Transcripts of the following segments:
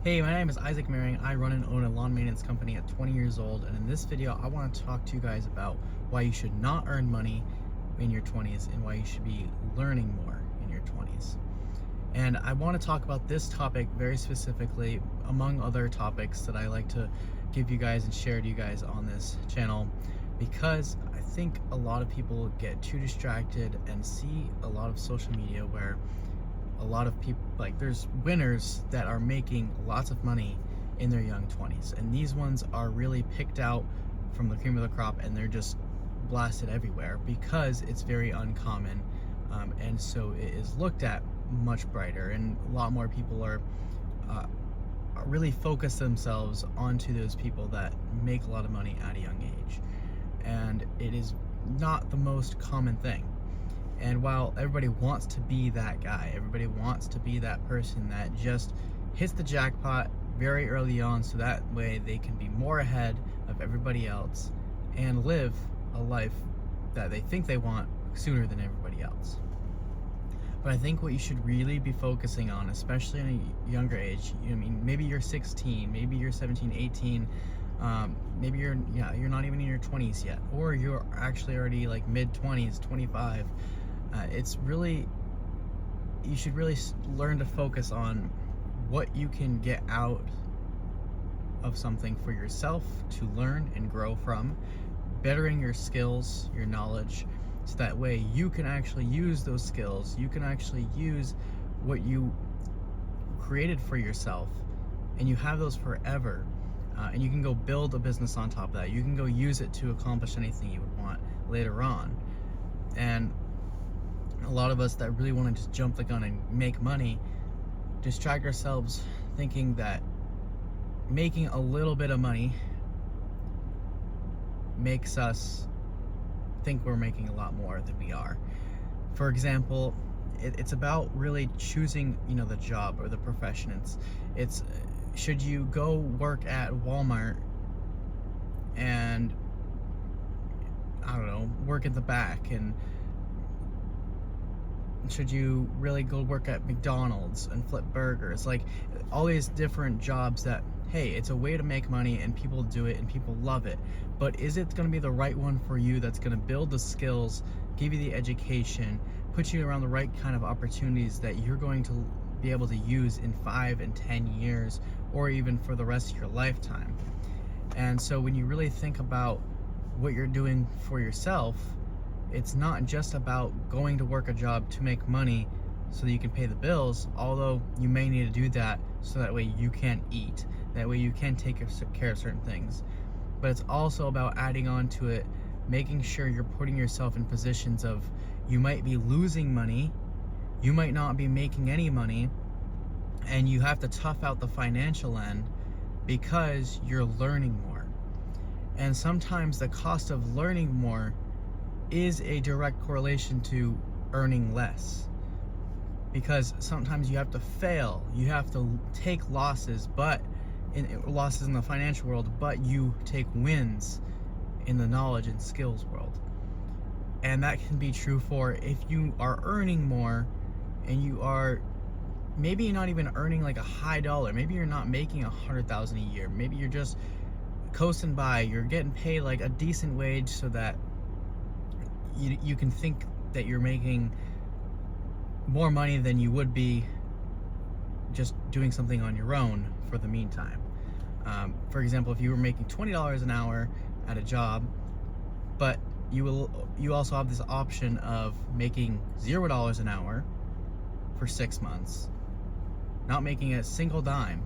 Hey, my name is Isaac Maring. I run and own a lawn maintenance company at 20 years old, and in this video I want to talk to you guys about why you should not earn money in your 20s and why you should be learning more in your 20s. And I want to talk about this topic very specifically among other topics that I like to give you guys and share to you guys on this channel, because I think a lot of people get too distracted and see a lot of social media where a lot of people, like, there's winners that are making lots of money in their young 20s, and these ones are really picked out from the cream of the crop, and they're just blasted everywhere because it's very uncommon, and so it is looked at much brighter, and a lot more people are really focus themselves onto those people that make a lot of money at a young age, and it is not the most common thing. And while everybody wants to be that guy, everybody wants to be that person that just hits the jackpot very early on, so that way they can be more ahead of everybody else and live a life that they think they want sooner than everybody else. But I think what you should really be focusing on, especially in a younger age, maybe you're 16, maybe you're 17, 18, maybe you're not even in your 20s yet, or you're actually already like mid-20s, 25. You should really learn to focus on what you can get out of something for yourself to learn and grow from, bettering your skills, your knowledge, so that way you can actually use those skills, you can actually use what you created for yourself, and you have those forever, and you can go build a business on top of that. You can go use it to accomplish anything you would want later on. And a lot of us that really want to just jump the gun and make money distract ourselves thinking that making a little bit of money makes us think we're making a lot more than we are. For example, it's about really choosing, the job or the profession. It's should you go work at Walmart and, I don't know, work at the back, and should you really go work at McDonald's and flip burgers? Like, all these different jobs that, hey, it's a way to make money and people do it and people love it, but is it going to be the right one for you that's going to build the skills, give you the education, put you around the right kind of opportunities that you're going to be able to use in 5 and 10 years, or even for the rest of your lifetime? And so when you really think about what you're doing for yourself, it's not just about going to work a job to make money so that you can pay the bills, although you may need to do that so that way you can eat, that way you can take care of certain things. But it's also about adding on to it, making sure you're putting yourself in positions of, you might be losing money, you might not be making any money, and you have to tough out the financial end because you're learning more. And sometimes the cost of learning more is a direct correlation to earning less, because sometimes you have to fail, you have to take losses, but losses in the financial world, but you take wins in the knowledge and skills world. And that can be true for if you are earning more and you are maybe not even earning like a high dollar, maybe you're not making $100,000 a year, maybe you're just coasting by, you're getting paid like a decent wage so that you can think that you're making more money than you would be just doing something on your own for the meantime. For example, if you were making $20 an hour at a job, but you also have this option of making $0 an hour for 6 months, not making a single dime,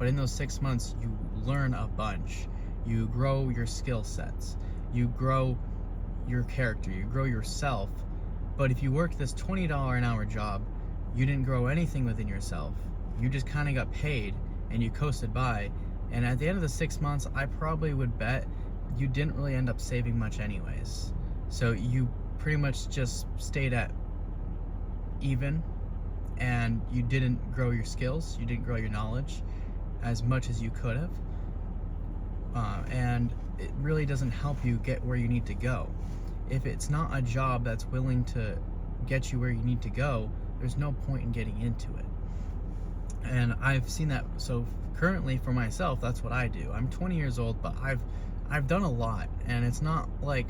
but in those 6 months you learn a bunch, you grow your skill sets, you grow your character, you grow yourself. But if you work this $20 an hour job, you didn't grow anything within yourself, you just kind of got paid and you coasted by, and at the end of the 6 months, I probably would bet you didn't really end up saving much anyways. So you pretty much just stayed at even, and you didn't grow your skills, you didn't grow your knowledge as much as you could have, and it really doesn't help you get where you need to go. If it's not a job that's willing to get you where you need to go, there's no point in getting into it. And I've seen that. So currently for myself, that's what I do. I'm 20 years old, but I've done a lot, and it's not like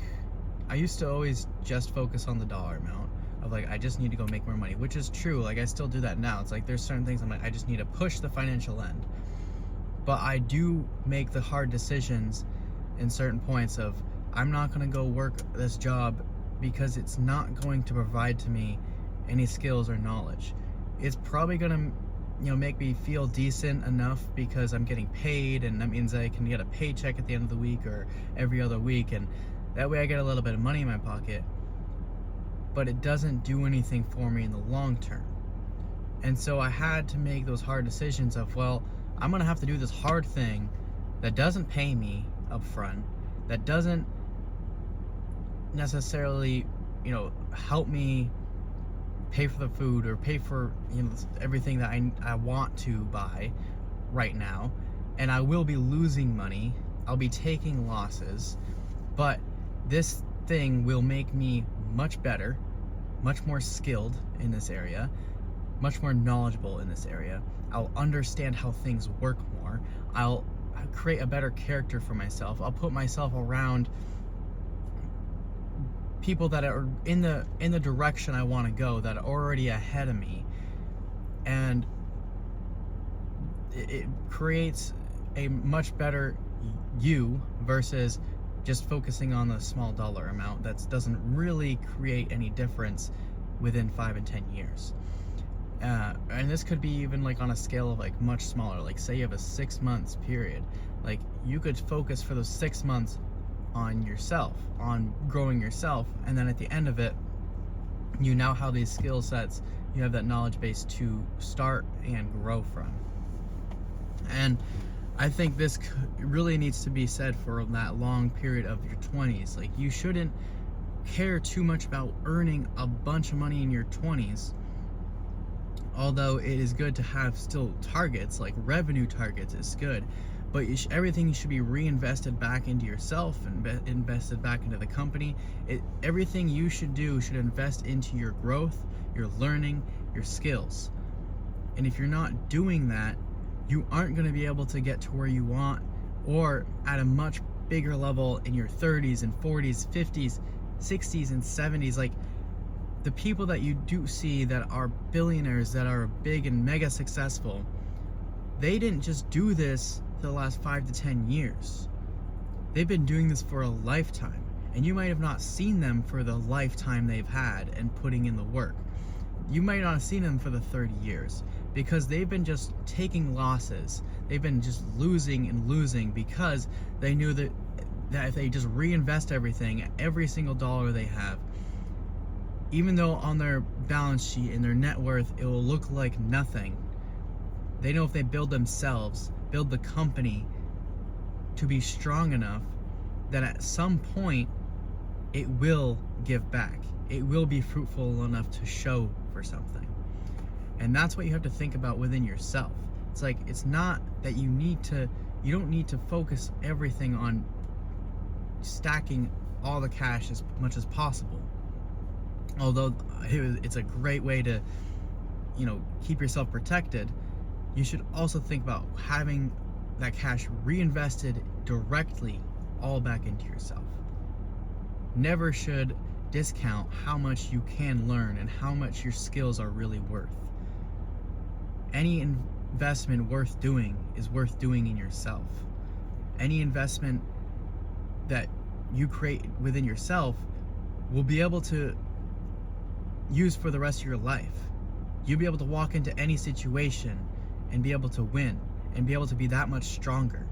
I used to always just focus on the dollar amount of like I just need to go make more money, which is true. Like I still do that now. It's like there's certain things I'm like I just need to push the financial end. But I do make the hard decisions in certain points of I'm not going to go work this job because it's not going to provide to me any skills or knowledge. It's probably going to make me feel decent enough because I'm getting paid, and that means I can get a paycheck at the end of the week or every other week, and that way I get a little bit of money in my pocket. But it doesn't do anything for me in the long term. And so I had to make those hard decisions of, well, I'm going to have to do this hard thing that doesn't pay me up front, that doesn't necessarily, help me pay for the food or pay for, everything that I want to buy right now. And I will be losing money. I'll be taking losses. But this thing will make me much better, much more skilled in this area, much more knowledgeable in this area. I'll understand how things work more. I'll create a better character for myself. I'll put myself around people that are in the direction I want to go, that are already ahead of me, and it creates a much better you versus just focusing on the small dollar amount that doesn't really create any difference within 5 and 10 years. And this could be even like on a scale of like much smaller, like say you have a 6 months period, like you could focus for those 6 months on yourself, on growing yourself, and then at the end of it, you now have these skill sets, you have that knowledge base to start and grow from. And I think this really needs to be said for that long period of your 20s. Like, you shouldn't care too much about earning a bunch of money in your 20s, although it is good to have still targets, like revenue targets is good, but everything should be reinvested back into yourself and invested back into the company. Everything you should do should invest into your growth, your learning, your skills. And if you're not doing that, you aren't going to be able to get to where you want, or at a much bigger level in your 30s and 40s, 50s, 60s and 70s. Like, the people that you do see that are billionaires, that are big and mega successful, they didn't just do this for the last 5 to 10 years. They've been doing this for a lifetime, and you might have not seen them for the lifetime they've had and putting in the work. You might not have seen them for the 30 years because they've been just taking losses. They've been just losing and losing because they knew that if they just reinvest everything, every single dollar they have, even though on their balance sheet and their net worth it will look like nothing, they know if they build themselves, build the company to be strong enough that at some point it will give back. It will be fruitful enough to show for something. And that's what you have to think about within yourself. It's like, it's not that you don't need to focus everything on stacking all the cash as much as possible. Although it's a great way to, keep yourself protected, you should also think about having that cash reinvested directly all back into yourself. Never should discount how much you can learn and how much your skills are really worth. Any investment worth doing is worth doing in yourself. Any investment that you create within yourself will be able to use for the rest of your life. You'll be able to walk into any situation and be able to win and be able to be that much stronger.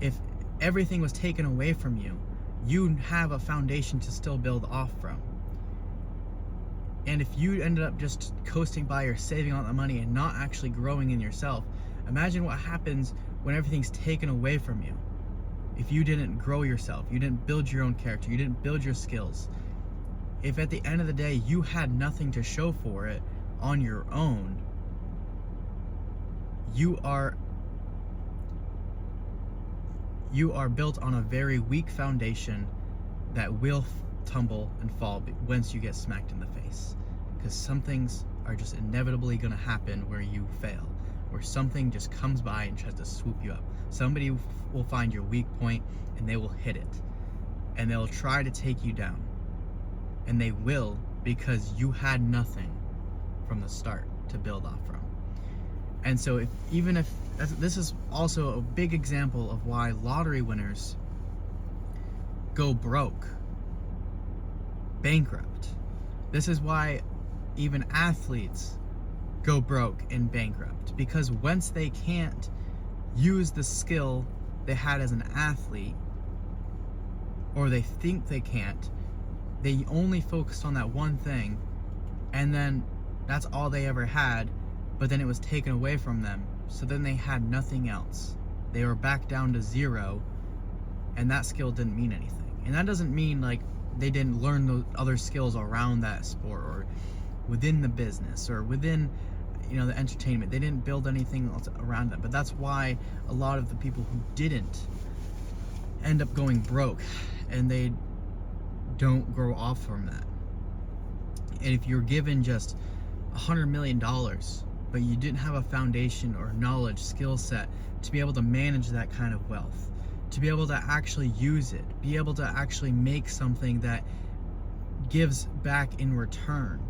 If everything was taken away from you, you have a foundation to still build off from. And if you ended up just coasting by or saving all that money and not actually growing in yourself, imagine what happens when everything's taken away from you. If you didn't grow yourself, you didn't build your own character, you didn't build your skills. If at the end of the day you had nothing to show for it on your own, you are built on a very weak foundation that will tumble and fall once you get smacked in the face. Because some things are just inevitably going to happen where you fail, where something just comes by and tries to swoop you up. Somebody will find your weak point and they will hit it, and they'll try to take you down, and they will, because you had nothing from the start to build off from. And so even if this is also a big example of why lottery winners go broke, bankrupt. This is why even athletes go broke and bankrupt, because once they can't use the skill they had as an athlete, or they think they can't, they only focused on that one thing, and then that's all they ever had, but then it was taken away from them, so then they had nothing else. They were back down to zero, and that skill didn't mean anything. And that doesn't mean like they didn't learn those other skills around that sport, or within the business, or within, the entertainment. They didn't build anything else around that. But that's why a lot of the people who didn't end up going broke, and they don't grow off from that. And if you're given just $100 million, but you didn't have a foundation or knowledge, skill set to be able to manage that kind of wealth, to be able to actually use it, be able to actually make something that gives back in return,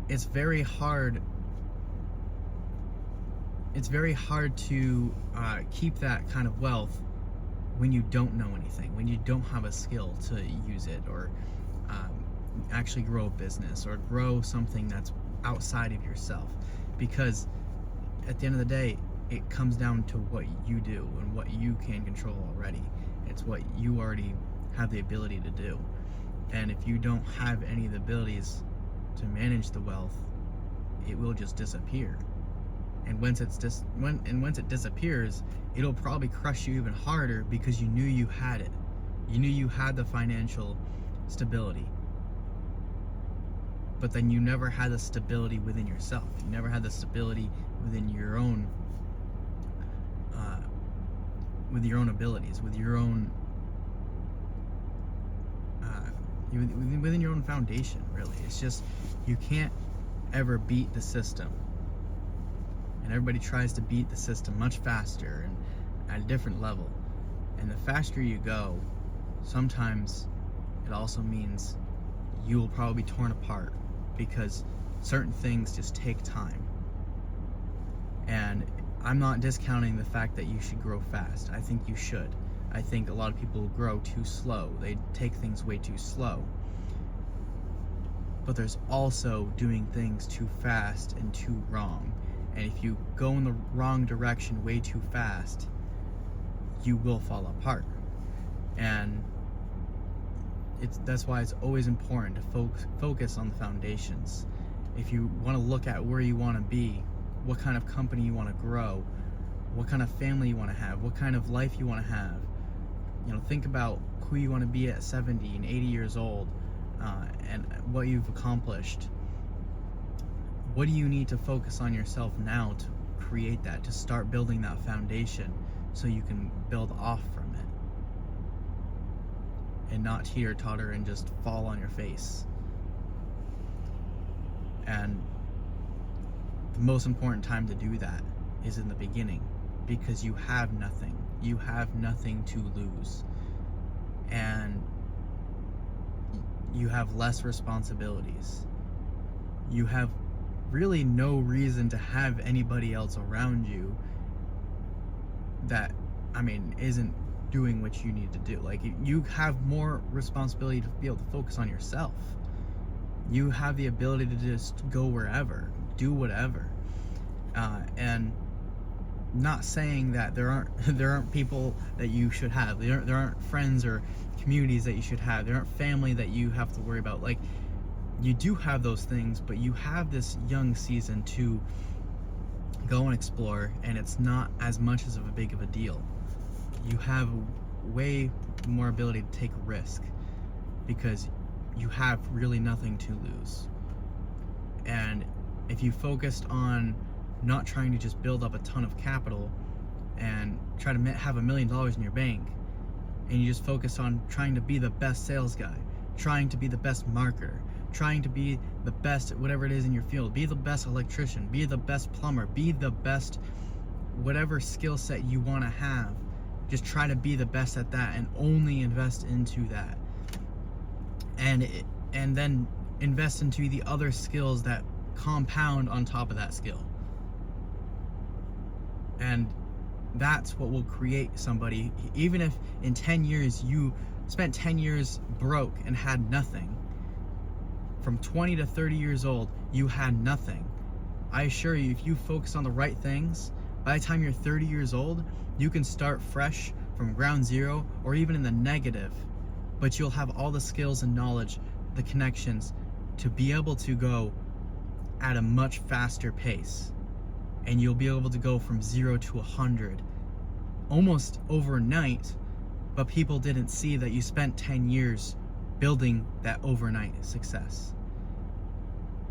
it's very hard to keep that kind of wealth when you don't know anything, when you don't have a skill to use it, or actually grow a business, or grow something that's outside of yourself. Because at the end of the day, it comes down to what you do and what you can control already. It's what you already have the ability to do. And if you don't have any of the abilities to manage the wealth, it will just disappear. And once it disappears, it'll probably crush you even harder, because you knew you had it. You knew you had the financial stability. But then you never had the stability within yourself. You never had the stability within your own with your own abilities, with your own within your own foundation, really. It's just, you can't ever beat the system. And everybody tries to beat the system much faster and at a different level. And the faster you go, sometimes it also means you will probably be torn apart, because certain things just take time. And I'm not discounting the fact that you should grow fast. I think you should. I think a lot of people grow too slow. They take things way too slow. But there's also doing things too fast and too wrong. And if you go in the wrong direction way too fast, you will fall apart. And that's why it's always important to focus on the foundations. If you want to look at where you want to be, what kind of company you want to grow, what kind of family you want to have, what kind of life you want to have, think about who you want to be at 70 and 80 years old, and what you've accomplished. What do you need to focus on yourself now to create that, to start building that foundation, so you can build off from it and not teeter-totter and just fall on your face. And the most important time to do that is in the beginning, because you have nothing. You have nothing to lose. And you have less responsibilities. You have really no reason to have anybody else around you that, isn't doing what you need to do. Like, you have more responsibility to be able to focus on yourself. You have the ability to just go wherever, do whatever. And not saying that there aren't people that you should have. There aren't friends or communities that you should have. There aren't family that you have to worry about. Like, you do have those things, but you have this young season to go and explore, and it's not as much as of a big of a deal. You have way more ability to take a risk, because you have really nothing to lose. And if you focused on not trying to just build up a ton of capital and try to have $1 million in your bank, and you just focus on trying to be the best sales guy, trying to be the best marketer, trying to be the best at whatever it is in your field. Be the best electrician, be the best plumber, be the best whatever skill set you want to have. Just try to be the best at that and only invest into that. And then invest into the other skills that compound on top of that skill. And that's what will create somebody. Even if in 10 years you spent 10 years broke and had nothing, from 20 to 30 years old you had nothing. I assure you, if you focus on the right things, by the time you're 30 years old, you can start fresh from ground zero or even in the negative, but you'll have all the skills and knowledge, the connections to be able to go at a much faster pace. And you'll be able to go from 0 to 100 almost overnight, but people didn't see that you spent 10 years building that overnight success.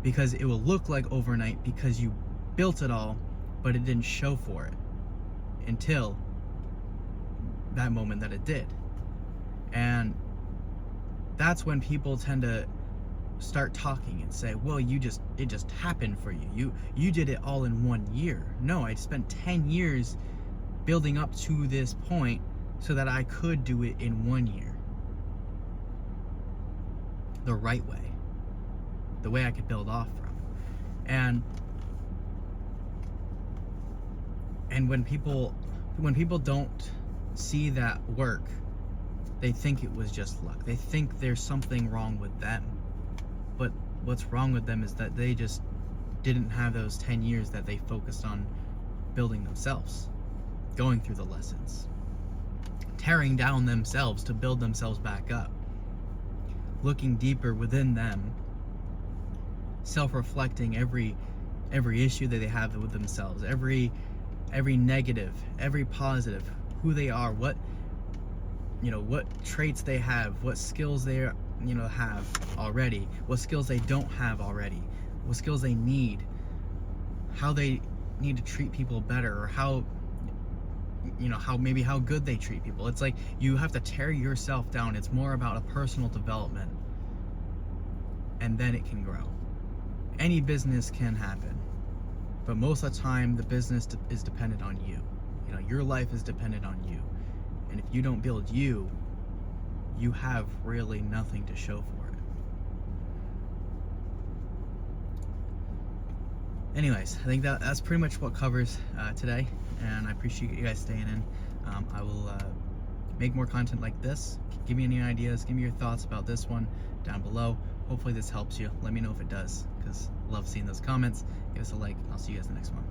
Because it will look like overnight because you built it all, but it didn't show for it until that moment that it did. And that's when people tend to start talking and say, well, it just happened for you. You did it all in 1 year. No, I spent 10 years building up to this point so that I could do it in 1 year. The right way. The way I could build off from. And when people don't see that work, they think it was just luck. They think there's something wrong with them. But what's wrong with them is that they just didn't have those 10 years that they focused on building themselves, going through the lessons, tearing down themselves to build themselves back up, looking deeper within them, self-reflecting every issue that they have with themselves, every negative, every positive, who they are, what traits they have, what skills they have already, what skills they don't have already, what skills they need, how they need to treat people better, or how good they treat people. It's like you have to tear yourself down. It's more about a personal development, and then it can grow. Any business can happen, but most of the time the business is dependent on you. Your life is dependent on you. And if you don't build you have really nothing to show for it. Anyways, I think that's pretty much what covers today, and I appreciate you guys staying in. I will make more content like this. Give me any ideas, give me your thoughts about this one down below. Hopefully this helps you. Let me know if it does, because I love seeing those comments. Give us a like, and I'll see you guys in the next one.